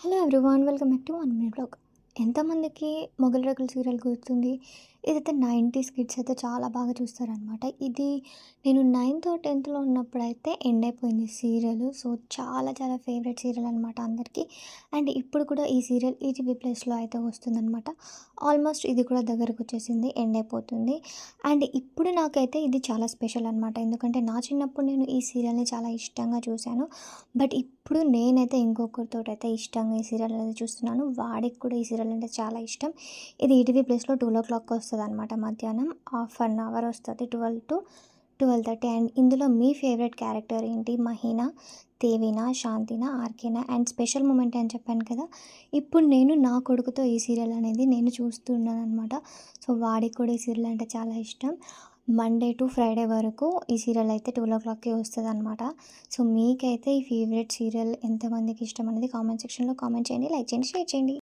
Hello everyone, welcome back to one minute blog. ఎంతమందికి మొగలి రేకుల serial గుర్తుంది? ఇదైతే 90s కిడ్స్ అయితే చాలా బాగా చూస్తారనమాట. ఇది నేను 9th-10th ఉన్నప్పుడైతే ఎండ్ అయిపోయింది సీరియల్. సో చాలా చాలా ఫేవరెట్ సీరియల్ అనమాట అందరికీ. అండ్ ఇప్పుడు కూడా ఈ సీరియల్ ఈటీవీ ప్లస్లో అయితే వస్తుందన్నమాట. ఆల్మోస్ట్ ఇది కూడా దగ్గరకు వచ్చేసింది, ఎండ్ అయిపోతుంది. అండ్ ఇప్పుడు నాకైతే ఇది చాలా స్పెషల్ అనమాట. ఎందుకంటే నా చిన్నప్పుడు నేను ఈ సీరియల్ని చాలా ఇష్టంగా చూశాను. బట్ ఇప్పుడు నేనైతే ఇంకొకరితోటైతే ఇష్టంగా ఈ సీరియల్ అనేది చూస్తున్నాను. వాడికి కూడా ఈ సీరియల్ అంటే చాలా ఇష్టం. ఇది ఈటీవీ ప్లస్‌లో 2:00 వస్తదనమాట మధ్యాహ్నం. హాఫ్ అన్ అవర్ వస్తది, 12-12:30. అండ్ ఇందులో మీ ఫేవరెట్ క్యారెక్టర్ ఏంటి? మహీనా, దేవీనా, శాంతినా, ఆర్కేనా? అండ్ స్పెషల్ మూమెంట్ అని చెప్పాను కదా! ఇప్పుడు నేను నా కొడుకుతో ఈ సీరియల్ అనేది నేను చూస్తున్నాననమాట. సో వాడికి కూడా ఈ సీరియల్ అంటే చాలా ఇష్టం. మండే టు ఫ్రైడే వరకు ఈ సీరియల్ అయితే 12:00కి వస్తదనమాట. సో మీకైతే ఈ ఫేవరెట్ సీరియల్ ఎంతమందికి ఇష్టం అనేది కామెంట్ సెక్షన్‌లో కామెంట్ చేయండి, లైక్ చేయండి, షేర్ చేయండి.